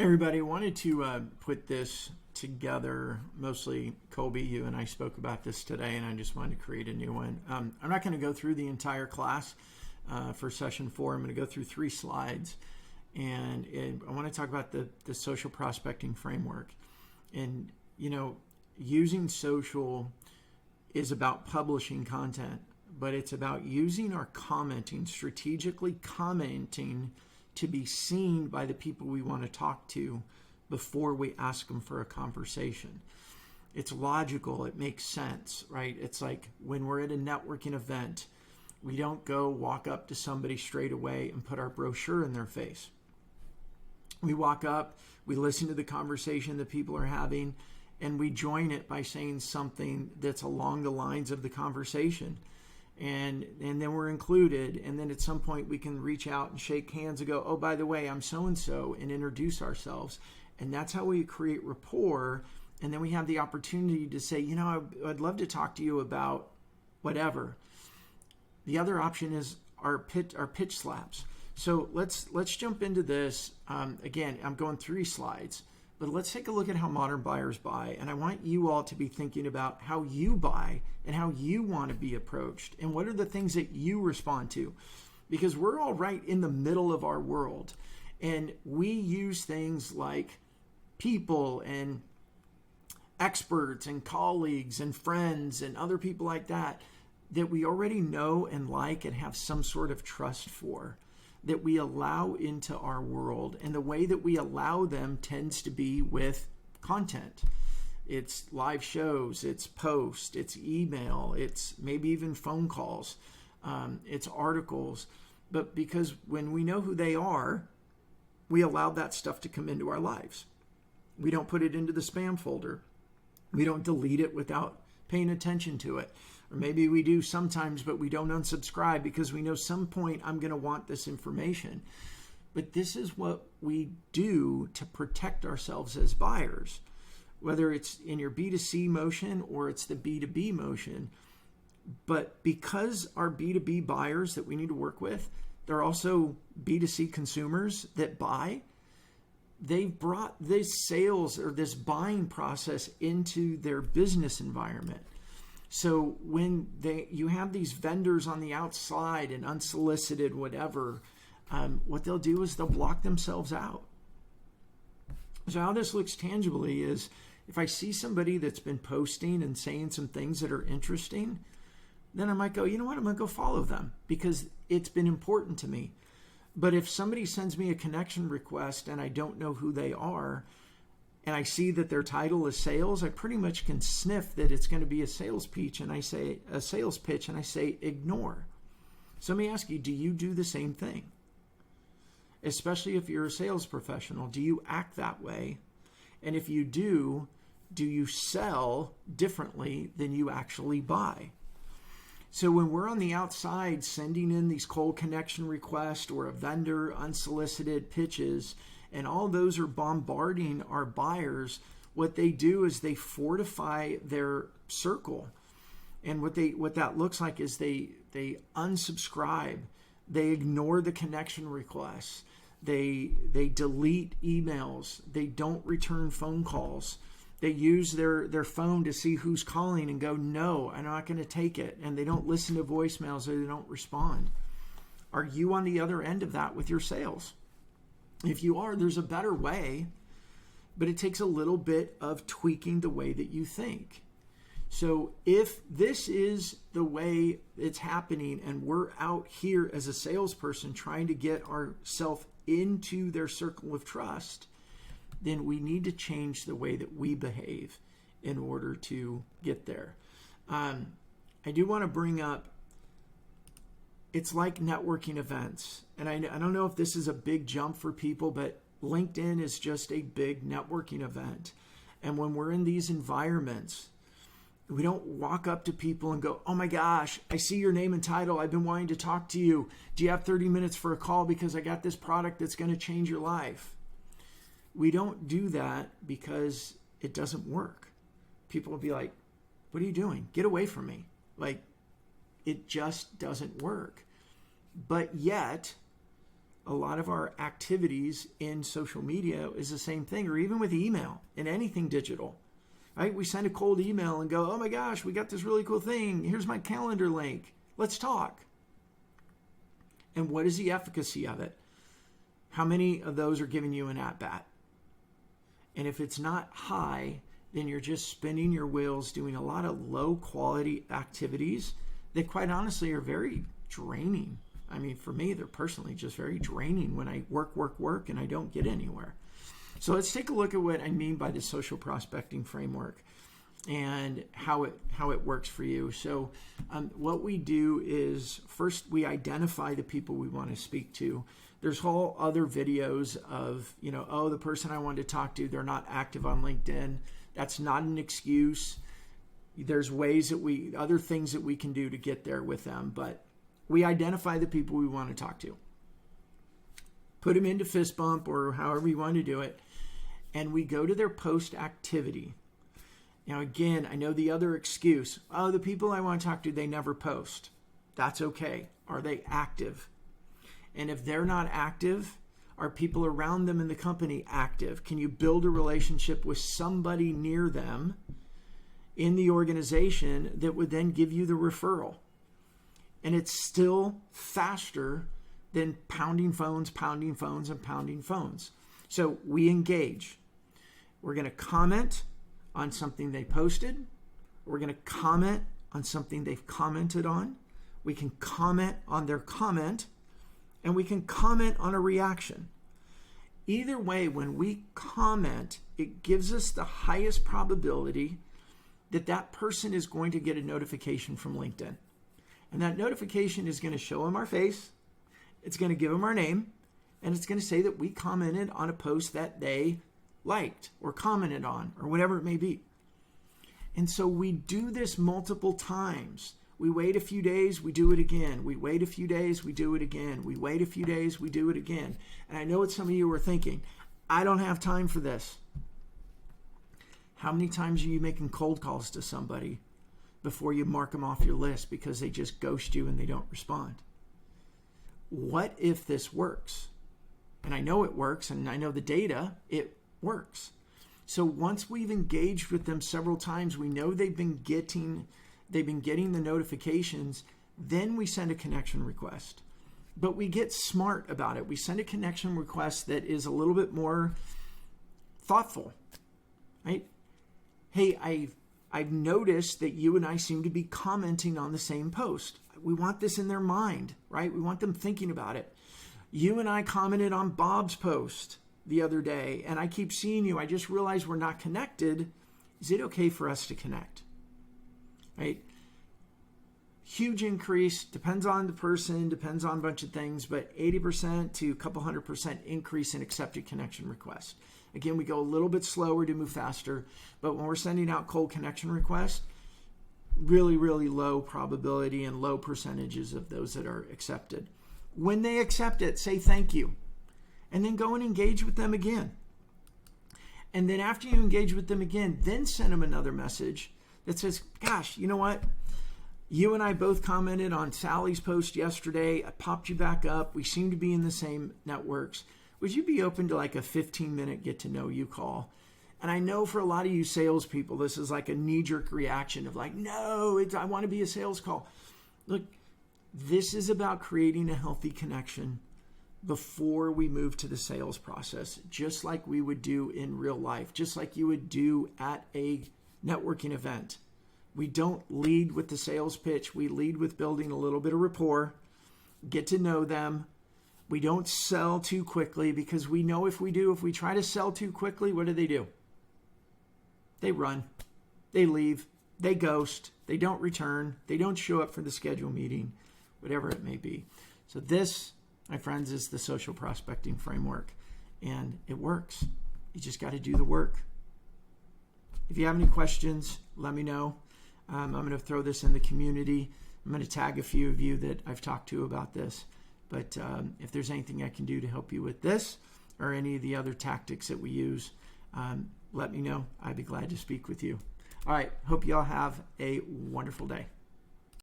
Everybody wanted to put this together. Mostly Colby, you and I spoke about this today, and I just wanted to create a new one. I'm not going to go through the entire class for session 4. I'm going to go through 3 slides, and I want to talk about the social prospecting framework. And using social is about publishing content, but it's about using our commenting, strategically commenting, to be seen by the people we want to talk to before we ask them for a conversation. It's logical. It makes sense, right? It's like when we're at a networking event, we don't go walk up to somebody straight away and put our brochure in their face. We walk up, we listen to the conversation that people are having, and we join it by saying something that's along the lines of the conversation. And then we're included, and then at some point we can reach out and shake hands and go, oh, by the way, I'm so-and-so, and introduce ourselves. And that's how we create rapport. And then we have the opportunity to say, I'd love to talk to you about whatever. The other option is our pitch slaps. So let's jump into this. Again, I'm going 3 slides, but let's take a look at how modern buyers buy. And I want you all to be thinking about how you buy and how you want to be approached and what are the things that you respond to. Because we're all right in the middle of our world. And we use things like people and experts and colleagues and friends and other people like that we already know and like and have some sort of trust for, that we allow into our world. And the way that we allow them tends to be with content. It's live shows, it's posts, it's email, it's maybe even phone calls, it's articles. But because when we know who they are, we allow that stuff to come into our lives. We don't put it into the spam folder. We don't delete it without paying attention to it. Or maybe we do sometimes, but we don't unsubscribe because we know some point I'm going to want this information. But this is what we do to protect ourselves as buyers, whether it's in your B2C motion or it's the B2B motion. But because our B2B buyers that we need to work with, they're also B2C consumers that buy, they've brought this sales or this buying process into their business environment. So when you have these vendors on the outside and unsolicited whatever, what they'll do is they'll block themselves out. So how this looks tangibly is if I see somebody that's been posting and saying some things that are interesting, then I might go, you know what, I'm going to go follow them because it's been important to me. But if somebody sends me a connection request and I don't know who they are, and I see that their title is sales, I pretty much can sniff that it's going to be a sales pitch, and I say ignore. So let me ask you, do you do the same thing? Especially if you're a sales professional, do you act that way? And if you do you sell differently than you actually buy? So when we're on the outside sending in these cold connection requests or a vendor unsolicited pitches, and all those are bombarding our buyers, what they do is they fortify their circle. And what that looks like is they unsubscribe, they ignore the connection requests, they delete emails, they don't return phone calls. They use their phone to see who's calling and go, no, I'm not going to take it. And they don't listen to voicemails or they don't respond. Are you on the other end of that with your sales? If you are, there's a better way, but it takes a little bit of tweaking the way that you think. So if this is the way it's happening and we're out here as a salesperson trying to get ourselves into their circle of trust, then we need to change the way that we behave in order to get there. I do want to bring up, it's like networking events. And I don't know if this is a big jump for people, but LinkedIn is just a big networking event. And when we're in these environments, we don't walk up to people and go, oh my gosh, I see your name and title. I've been wanting to talk to you. Do you have 30 minutes for a call because I got this product that's going to change your life? We don't do that because it doesn't work. People will be like, what are you doing? Get away from me. Like, it just doesn't work. But yet, a lot of our activities in social media is the same thing, or even with email and anything digital, right? We send a cold email and go, oh my gosh, we got this really cool thing. Here's my calendar link. Let's talk. And what is the efficacy of it? How many of those are giving you an at-bat? And if it's not high, then you're just spinning your wheels doing a lot of low quality activities that quite honestly are very draining. I mean, for me, they're personally just very draining when I work, and I don't get anywhere. So let's take a look at what I mean by the social prospecting framework and how it works for you. So what we do is first we identify the people we want to speak to. There's whole other videos of, oh, the person I wanted to talk to, they're not active on LinkedIn. That's not an excuse. There's ways that other things that we can do to get there with them, but we identify the people we want to talk to. Put them into fist bump or however you want to do it, and we go to their post activity. Now, again, I know the other excuse, oh, the people I want to talk to, they never post. That's okay. Are they active? And if they're not active, are people around them in the company active? Can you build a relationship with somebody near them in the organization that would then give you the referral? And it's still faster than pounding phones. So we engage. We're going to comment on something they posted. We're going to comment on something they've commented on. We can comment on their comment, and we can comment on a reaction. Either way, when we comment, it gives us the highest probability that that person is going to get a notification from LinkedIn. And that notification is going to show them our face, it's going to give them our name, and it's going to say that we commented on a post that they liked or commented on or whatever it may be. And so we do this multiple times. We wait a few days, we do it again. We wait a few days, we do it again. We wait a few days, we do it again. And I know what some of you are thinking. I don't have time for this. How many times are you making cold calls to somebody before you mark them off your list because they just ghost you and they don't respond? What if this works? And I know it works, and I know the data, it works. So once we've engaged with them several times, we know they've been getting the notifications, then we send a connection request. But we get smart about it. We send a connection request that is a little bit more thoughtful, right? Hey, I've noticed that you and I seem to be commenting on the same post. We want this in their mind, right? We want them thinking about it. You and I commented on Bob's post the other day, and I keep seeing you. I just realized we're not connected. Is it okay for us to connect? Right? Huge increase, depends on the person, depends on a bunch of things, but 80% to a couple 100% increase in accepted connection requests. Again, we go a little bit slower to move faster, but when we're sending out cold connection requests, really, really low probability and low percentages of those that are accepted. When they accept it, say thank you, and then go and engage with them again. And then after you engage with them again, then send them another message that says, gosh, you know what? You and I both commented on Sally's post yesterday. I popped you back up. We seem to be in the same networks. Would you be open to like a 15-minute get-to-know-you call? And I know for a lot of you salespeople, this is like a knee-jerk reaction of like, no, I want to be a sales call. Look, this is about creating a healthy connection before we move to the sales process, just like we would do in real life, just like you would do at a networking event. We don't lead with the sales pitch. We lead with building a little bit of rapport, get to know them. We don't sell too quickly because we know if we try to sell too quickly, what do? They run, they leave, they ghost, they don't return, they don't show up for the scheduled meeting, whatever it may be. So this, my friends, is the social prospecting framework, and it works. You just got to do the work. If you have any questions, let me know. I'm going to throw this in the community. I'm going to tag a few of you that I've talked to about this. But if there's anything I can do to help you with this or any of the other tactics that we use, let me know. I'd be glad to speak with you. All right. Hope you all have a wonderful day.